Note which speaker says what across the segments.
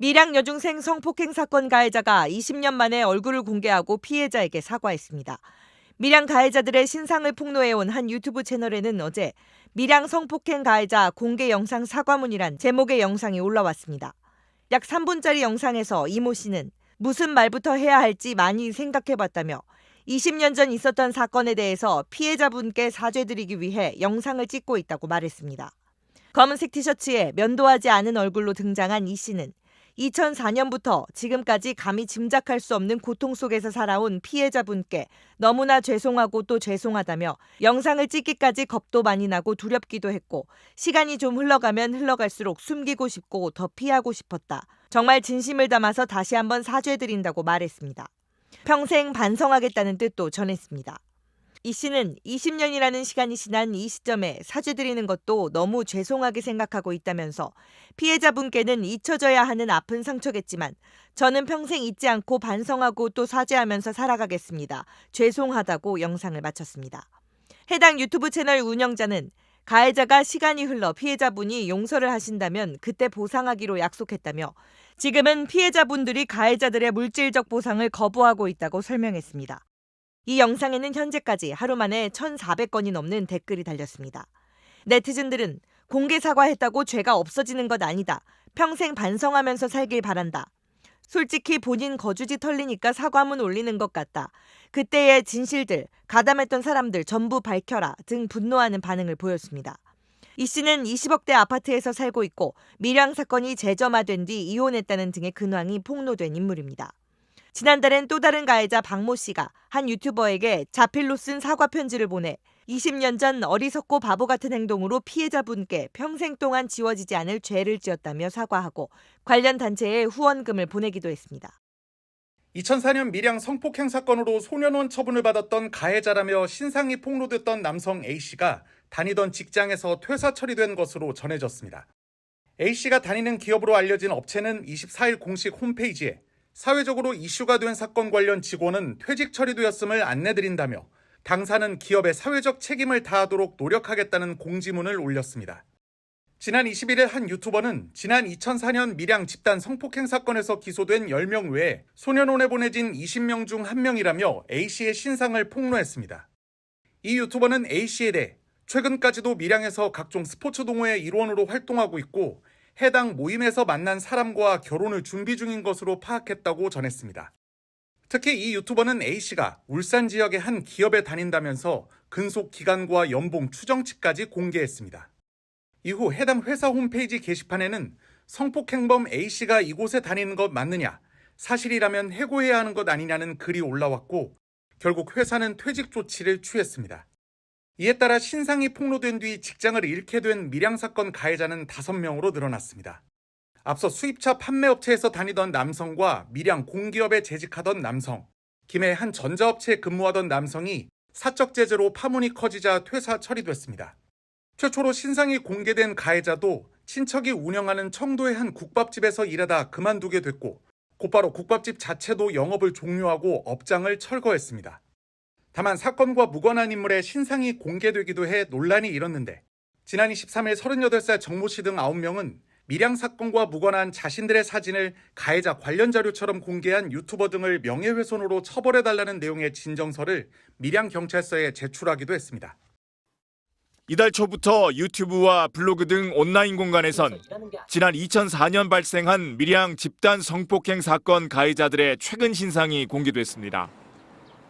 Speaker 1: 밀양 여중생 성폭행 사건 가해자가 20년 만에 얼굴을 공개하고 피해자에게 사과했습니다. 밀양 가해자들의 신상을 폭로해온 한 유튜브 채널에는 어제 밀양 성폭행 가해자 공개 영상 사과문이란 제목의 영상이 올라왔습니다. 약 3분짜리 영상에서 이모 씨는 무슨 말부터 해야 할지 많이 생각해봤다며 20년 전 있었던 사건에 대해서 피해자분께 사죄드리기 위해 영상을 찍고 있다고 말했습니다. 검은색 티셔츠에 면도하지 않은 얼굴로 등장한 이 씨는 2004년부터 지금까지 감히 짐작할 수 없는 고통 속에서 살아온 피해자분께 너무나 죄송하고 또 죄송하다며 영상을 찍기까지 겁도 많이 나고 두렵기도 했고 시간이 좀 흘러가면 흘러갈수록 숨기고 싶고 더 피하고 싶었다. 정말 진심을 담아서 다시 한번 사죄드린다고 말했습니다. 평생 반성하겠다는 뜻도 전했습니다. 이 씨는 20년이라는 시간이 지난 이 시점에 사죄드리는 것도 너무 죄송하게 생각하고 있다면서 피해자분께는 잊혀져야 하는 아픈 상처겠지만 저는 평생 잊지 않고 반성하고 또 사죄하면서 살아가겠습니다. 죄송하다고 영상을 마쳤습니다. 해당 유튜브 채널 운영자는 가해자가 시간이 흘러 피해자분이 용서를 하신다면 그때 보상하기로 약속했다며 지금은 피해자분들이 가해자들의 물질적 보상을 거부하고 있다고 설명했습니다. 이 영상에는 현재까지 하루 만에 1,400건이 넘는 댓글이 달렸습니다. 네티즌들은 공개 사과했다고 죄가 없어지는 것 아니다. 평생 반성하면서 살길 바란다. 솔직히 본인 거주지 털리니까 사과문 올리는 것 같다. 그때의 진실들, 가담했던 사람들 전부 밝혀라 등 분노하는 반응을 보였습니다. 이 씨는 20억대 아파트에서 살고 있고 밀양 사건이 재점화된 뒤 이혼했다는 등의 근황이 폭로된 인물입니다. 지난달엔 또 다른 가해자 박모 씨가 한 유튜버에게 자필로 쓴 사과 편지를 보내 20년 전 어리석고 바보 같은 행동으로 피해자분께 평생 동안 지워지지 않을 죄를 지었다며 사과하고 관련 단체에 후원금을 보내기도 했습니다.
Speaker 2: 2004년 밀양 성폭행 사건으로 소년원 처분을 받았던 가해자라며 신상이 폭로됐던 남성 A씨가 다니던 직장에서 퇴사 처리된 것으로 전해졌습니다. A씨가 다니는 기업으로 알려진 업체는 24일 공식 홈페이지에 사회적으로 이슈가 된 사건 관련 직원은 퇴직 처리되었음을 안내드린다며 당사는 기업의 사회적 책임을 다하도록 노력하겠다는 공지문을 올렸습니다. 지난 21일 한 유튜버는 지난 2004년 밀양 집단 성폭행 사건에서 기소된 10명 외에 소년원에 보내진 20명 중 1명이라며 A씨의 신상을 폭로했습니다. 이 유튜버는 A씨에 대해 최근까지도 밀양에서 각종 스포츠 동호회 일원으로 활동하고 있고 해당 모임에서 만난 사람과 결혼을 준비 중인 것으로 파악했다고 전했습니다. 특히 이 유튜버는 A씨가 울산 지역의 한 기업에 다닌다면서 근속 기간과 연봉 추정치까지 공개했습니다. 이후 해당 회사 홈페이지 게시판에는 성폭행범 A씨가 이곳에 다니는 것 맞느냐, 사실이라면 해고해야 하는 것 아니냐는 글이 올라왔고 결국 회사는 퇴직 조치를 취했습니다. 이에 따라 신상이 폭로된 뒤 직장을 잃게 된 밀양 사건 가해자는 5명으로 늘어났습니다. 앞서 수입차 판매업체에서 다니던 남성과 밀양 공기업에 재직하던 남성, 김해 한 전자업체에 근무하던 남성이 사적 제재로 파문이 커지자 퇴사 처리됐습니다. 최초로 신상이 공개된 가해자도 친척이 운영하는 청도의 한 국밥집에서 일하다 그만두게 됐고 곧바로 국밥집 자체도 영업을 종료하고 업장을 철거했습니다. 다만 사건과 무관한 인물의 신상이 공개되기도 해 논란이 일었는데 지난 23일 38살 정모 씨 등 9명은 밀양 사건과 무관한 자신들의 사진을 가해자 관련 자료처럼 공개한 유튜버 등을 명예훼손으로 처벌해달라는 내용의 진정서를 밀양 경찰서에 제출하기도 했습니다.
Speaker 3: 이달 초부터 유튜브와 블로그 등 온라인 공간에선 지난 2004년 발생한 밀양 집단 성폭행 사건 가해자들의 최근 신상이 공개됐습니다.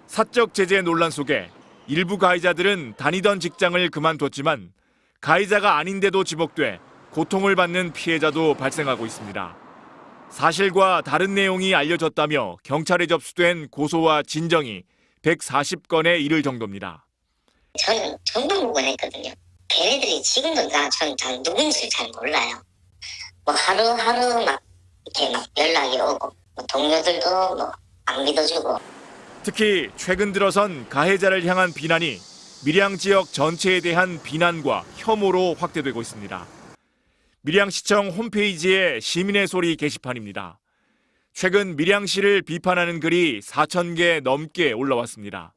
Speaker 3: 사적 제재 논란 속에 일부 가해자들은 다니던 직장을 그만뒀지만 가해자가 아닌데도 지목돼 고통을 받는 피해자도 발생하고 있습니다. 사실과 다른 내용이 알려졌다며 경찰에 접수된 고소와 진정이 140건에 이를 정도입니다.
Speaker 4: 저는 전부 무관했거든요. 걔네들이 지금도 저는 누군지 잘 몰라요. 하루하루 이렇게 연락이 오고 동료들도 안 믿어주고.
Speaker 3: 특히 최근 들어선 가해자를 향한 비난이 밀양 지역 전체에 대한 비난과 혐오로 확대되고 있습니다. 밀양시청 홈페이지의 시민의 소리 게시판입니다. 최근 밀양시를 비판하는 글이 4,000개 넘게 올라왔습니다.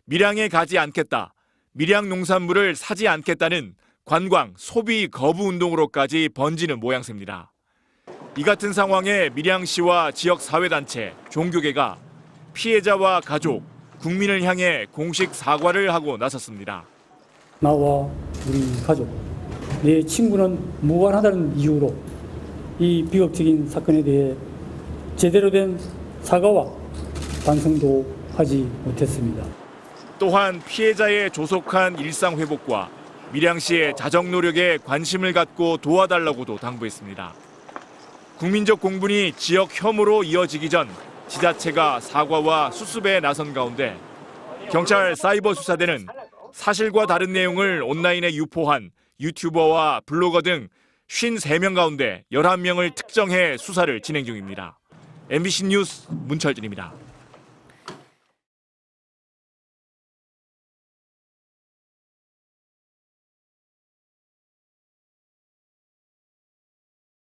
Speaker 3: 밀양에 가지 않겠다, 밀양 농산물을 사지 않겠다는 관광, 소비 거부 운동으로까지 번지는 모양새입니다. 이 같은 상황에 밀양시와 지역 사회단체, 종교계가 피해자와 가족, 국민을 향해 공식 사과를 하고 나섰습니다.
Speaker 5: 나와 우리 가족, 내 친구는 무관하다는 이유로 이 비극적인 사건에 대해 제대로 된 사과와 반성도 하지 못했습니다.
Speaker 3: 또한 피해자의 조속한 일상 회복과 밀양시의 자정 노력에 관심을 갖고 도와달라고도 당부했습니다. 국민적 공분이 지역 혐오로 이어지기 전 지자체가 사과와 수습에 나선 가운데 경찰 사이버 수사대는 사실과 다른 내용을 온라인에 유포한 유튜버와 블로거 등 53명 가운데 11명을 특정해 수사를 진행 중입니다. MBC 뉴스 문철진입니다.